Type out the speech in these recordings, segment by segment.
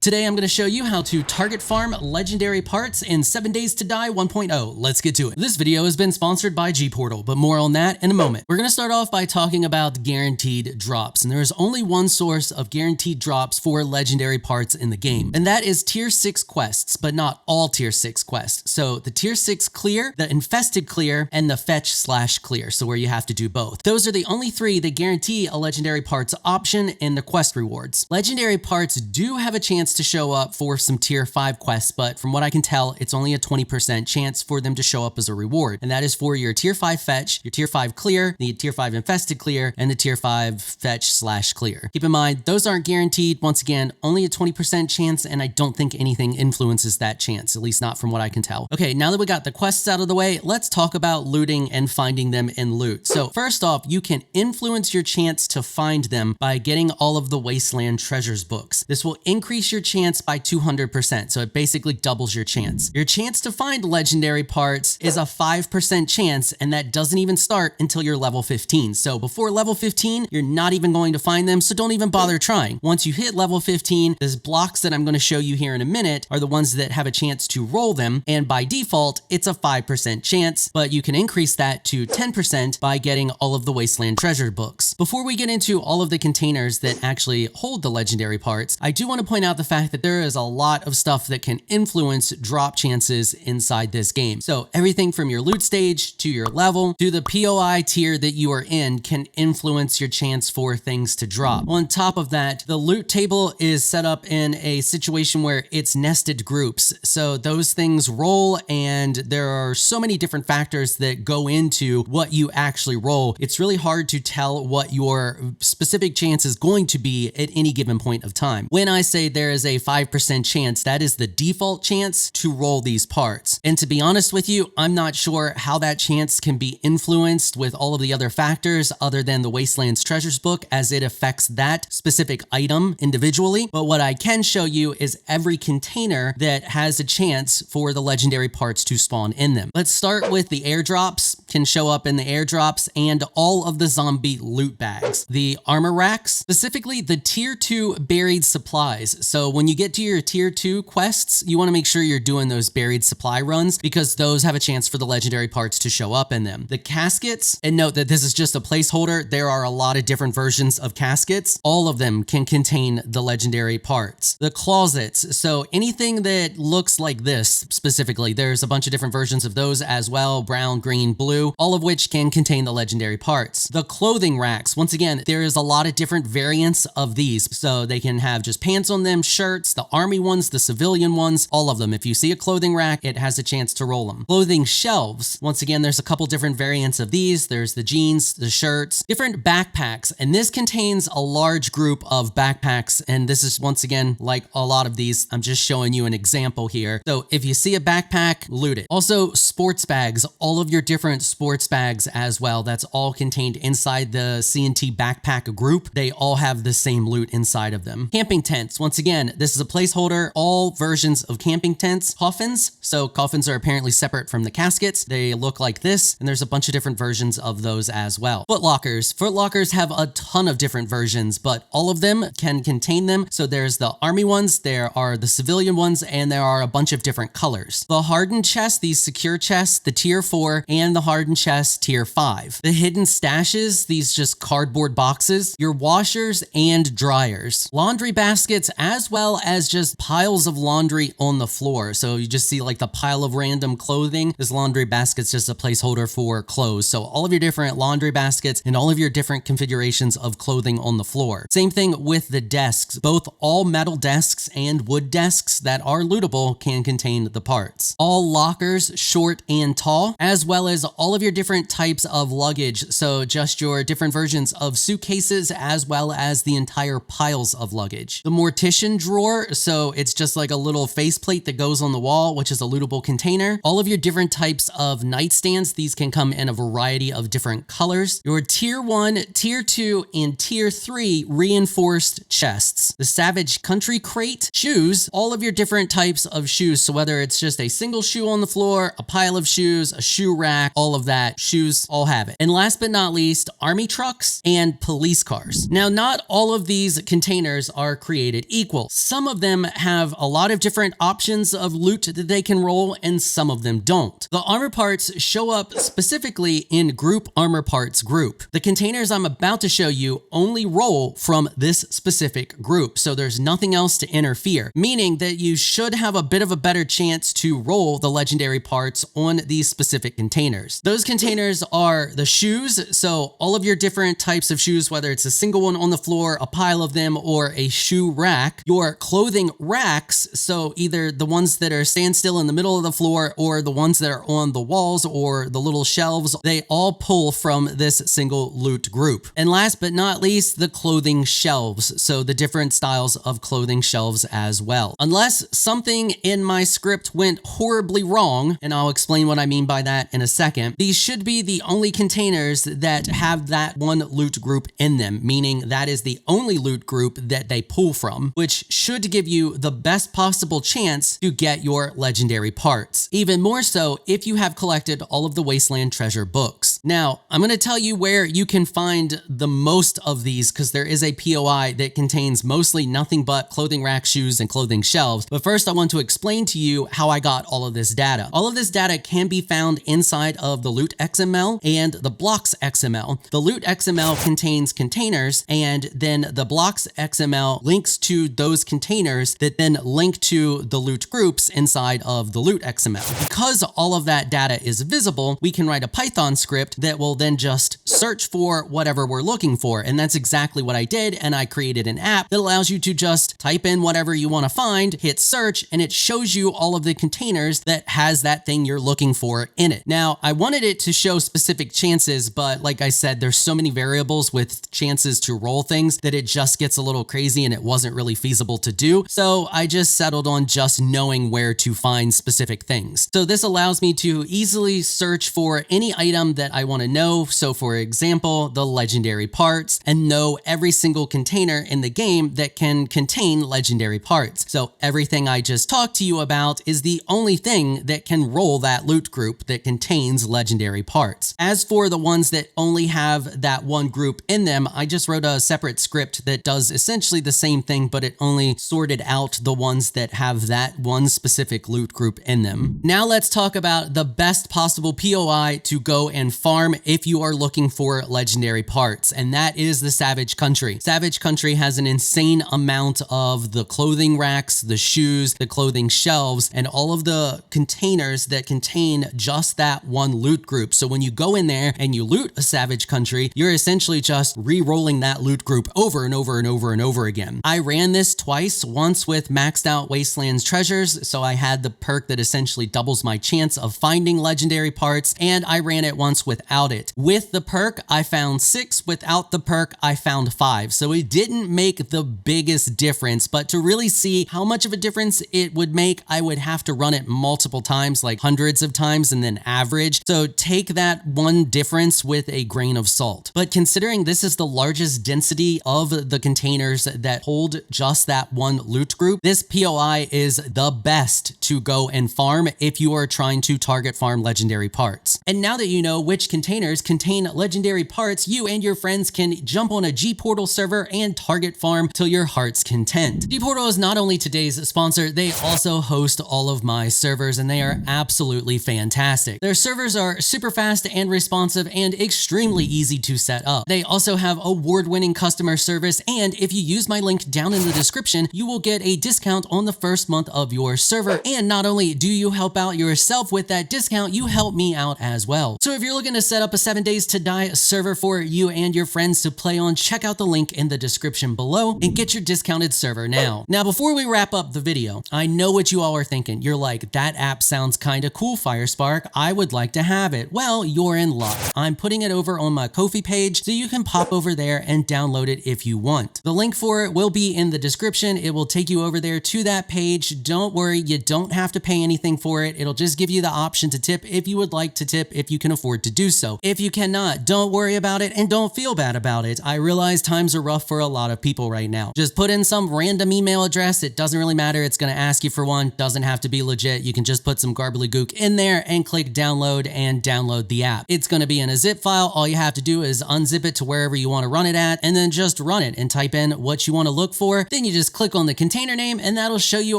Today I'm going to show you how to target farm legendary parts in 7 Days to Die 1.0. Let's get to it. This video has been sponsored by G-Portal, but more on that in a moment. We're going to start off by talking about guaranteed drops, and there is only one source of guaranteed drops for legendary parts in the game, and that is tier 6 quests, but not all tier 6 quests. So the tier 6 clear, the infested clear, and the fetch/clear, so where you have to do both. Those are the only three that guarantee a legendary parts option in the quest rewards. Legendary parts do have a chance to show up for some tier 5 quests, but from what I can tell, it's only a 20% chance for them to show up as a reward. And that is for your tier 5 fetch, your tier 5 clear, the tier 5 infested clear, and the tier 5 fetch/clear. Keep in mind, those aren't guaranteed. Once again, only a 20% chance, and I don't think anything influences that chance, at least not from what I can tell. Okay, now that we got the quests out of the way, let's talk about looting and finding them in loot. So first off, you can influence your chance to find them by getting all of the Wasteland Treasures books. This will increase your chance by 200%, so it basically doubles your chance. Your chance to find legendary parts is a 5% chance, and that doesn't even start until you're level 15. So before level 15, you're not even going to find them, so don't even bother trying. Once you hit level 15, these blocks that I'm going to show you here in a minute are the ones that have a chance to roll them, and by default, it's a 5% chance, but you can increase that to 10% by getting all of the Wasteland Treasure books. Before we get into all of the containers that actually hold the legendary parts, I do want to point out the fact that there is a lot of stuff that can influence drop chances inside this game. So everything from your loot stage to your level to the POI tier that you are in can influence your chance for things to drop. On top of that, the loot table is set up in a situation where it's nested groups. So those things roll, and there are so many different factors that go into what you actually roll. It's really hard to tell what your specific chance is going to be at any given point of time. When I say there is a 5% chance, that is the default chance to roll these parts. And to be honest with you, I'm not sure how that chance can be influenced with all of the other factors other than the Wasteland's Treasures book, as it affects that specific item individually. But what I can show you is every container that has a chance for the legendary parts to spawn in them. Let's start with the airdrops. Can show up in the airdrops and all of the zombie loot bags. The armor racks, specifically the tier 2 buried supplies. So when you get to your tier 2 quests, you want to make sure you're doing those buried supply runs, because those have a chance for the legendary parts to show up in them. The caskets, and note that this is just a placeholder. There are a lot of different versions of caskets. All of them can contain the legendary parts. The closets, so anything that looks like this specifically, there's a bunch of different versions of those as well, brown, green, blue, all of which can contain the legendary parts. The clothing racks, once again, there is a lot of different variants of these. So they can have just pants on them, shirts, the army ones, the civilian ones, all of them. If you see a clothing rack, it has a chance to roll them. Clothing shelves, once again, there's a couple different variants of these. There's the jeans, the shirts, different backpacks, and this contains a large group of backpacks. And this is, once again, like a lot of these, I'm just showing you an example here. So if you see a backpack, loot it. Also, sports bags, all of your different sports bags as well. That's all contained inside the C&T backpack group. They all have the same loot inside of them. Camping tents, once again, this is a placeholder. All versions of camping tents. Coffins, so coffins are apparently separate from the caskets. They look like this, and there's a bunch of different versions of those as well. Footlockers. Footlockers have a ton of different versions, but all of them can contain them. So there's the army ones, there are the civilian ones, and there are a bunch of different colors. The hardened chests, these secure chests, the tier 4, and the hardened chest tier 5. The hidden stashes, these just cardboard boxes, your washers and dryers, laundry baskets, as well as just piles of laundry on the floor. So you just see like the pile of random clothing. This laundry basket's just a placeholder for clothes. So all of your different laundry baskets and all of your different configurations of clothing on the floor. Same thing with the desks. Both all metal desks and wood desks that are lootable can contain the parts. All lockers, short and tall, as well as all of your different types of luggage. So just your different versions of suitcases, as well as the entire piles of luggage. The mortician drawer, so it's just like a little faceplate that goes on the wall, which is a lootable container. All of your different types of nightstands, these can come in a variety of different colors. Your tier 1, tier 2, and tier 3 reinforced chests. The Savage Country crate. Shoes, all of your different types of shoes. So whether it's just a single shoe on the floor, a pile of shoes, a shoe rack, all of that, shoes, all have it. And last but not least, army trucks and police cars. Now, not all of these containers are created equal. Some of them have a lot of different options of loot that they can roll, and some of them don't. The armor parts show up specifically in group armor parts group. The containers I'm about to show you only roll from this specific group, so there's nothing else to interfere, meaning that you should have a bit of a better chance to roll the legendary parts on these specific containers. Those containers are the shoes, so all of your different types of shoes, whether it's a single one on the floor, a pile of them, or a shoe rack. Your clothing racks, so either the ones that are standstill in the middle of the floor or the ones that are on the walls or the little shelves, they all pull from this single loot group. And last but not least, the clothing shelves, so the different styles of clothing shelves as well. Unless something in my script went horribly wrong, and I'll explain what I mean by that in a second, these should be the only containers that have that one loot group in them, meaning that is the only loot group that they pull from, which should give you the best possible chance to get your legendary parts. Even more so if you have collected all of the Wasteland treasure books. Now, I'm going to tell you where you can find the most of these because there is a POI that contains mostly nothing but clothing rack, shoes, and clothing shelves. But first, I want to explain to you how I got all of this data. All of this data can be found inside of the Loot XML and the Blocks XML. The Loot XML contains containers, and then the Blocks XML links to those containers that then link to the loot groups inside of the Loot XML. Because all of that data is visible, we can write a Python script that will then just search for whatever we're looking for. And that's exactly what I did. And I created an app that allows you to just type in whatever you want to find, hit search, and it shows you all of the containers that has that thing you're looking for in it. Now, I wanted it to show specific chances, but like I said, there's so many variables with chances to roll things that it just gets a little crazy and it wasn't really feasible to do. So I just settled on just knowing where to find specific things. So this allows me to easily search for any item that I want to know. So for example, the legendary parts, and know every single container in the game that can contain legendary parts. So everything I just talked to you about is the only thing that can roll that loot group that contains legendary parts. As for the ones that only have that one group in them, I just wrote a separate script that does essentially the same thing, but it only sorted out the ones that have that one specific loot group in them. Now let's talk about the best possible POI to go and farm if you are looking for legendary parts, and that is the Savage Country. Savage Country has an insane amount of the clothing racks, the shoes, the clothing shelves, and all of the containers that contain just that one loot group. So when you go in there and you loot a Savage Country, you're essentially just re-rolling that loot group over and over and over and over again. I ran this twice, once with maxed out Wastelands treasures, so I had the perk that essentially doubles my chance of finding legendary parts, and I ran it once without it. With the perk, I found 6. Without the perk, I found 5. So it didn't make the biggest difference, but to really see how much of a difference it would make, I would have to run it multiple times, like hundreds of times, and then average. So take that one difference with a grain of salt. But considering this is the largest density of the containers that hold just that one loot group, this POI is the best to go and farm if you are trying to target farm legendary parts. And now that you know which containers contain legendary parts, you and your friends can jump on a G-Portal server and target farm till your heart's content. G-Portal is not only today's sponsor, they also host all of my servers, and they are absolutely fantastic. Their servers are super fast and responsive and extremely easy to set up. They also have award-winning customer service, and if you use my link down in the description, you will get a discount on the first month of your server. And not only do you help out yourself with that discount, you help me out as well. So if you're looking to set up a 7 Days to Die server for you and your friends to play on, check out the link in the description below and get your discounted server now. Now, before we wrap up the video, I know what you all are thinking. You're like, that app sounds kind of cool, Firespark. I would like to have it. Well, you're in luck. I'm putting it over on my Ko-fi page, so you can pop over there and download it if you want. The link for it will be in the description. It will take you over there to that page. Don't worry, you don't have to pay anything for it. It'll just give you the option to tip if you would like to tip, if you can afford to do so. If you cannot, don't worry about it and don't feel bad about it. I realize times are rough for a lot of people right now. Just put in some random email address. It doesn't really matter. It's going to ask you for one. Doesn't have to be legit. You can just put some garbly gook in there and click download, and and download the app. It's going to be in a zip file. All you have to do is unzip it to wherever you want to run it at, and then just run it and type in what you want to look for. Then you just click on the container name, and that'll show you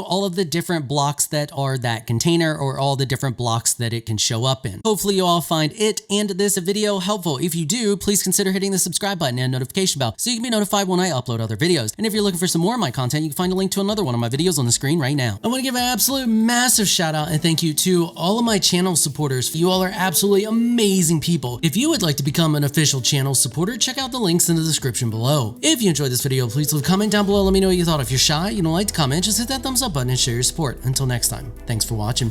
all of the different blocks that are that container, or all the different blocks that it can show up in. Hopefully you all find it and this video helpful. If you do, please consider hitting the subscribe button and notification bell so you can be notified when I upload other videos. And if you're looking for some more of my content, you can find a link to another one of my videos on the screen right now. I want to give an absolute massive shout out and thank you to all of my channel supporters. You all are absolutely amazing people. If you would like to become an official channel supporter, check out the links in the description below. If you enjoyed this video, please leave a comment down below. Let me know what you thought. If you're shy, you don't like to comment, just hit that thumbs up button and share your support. Until next time, thanks for watching.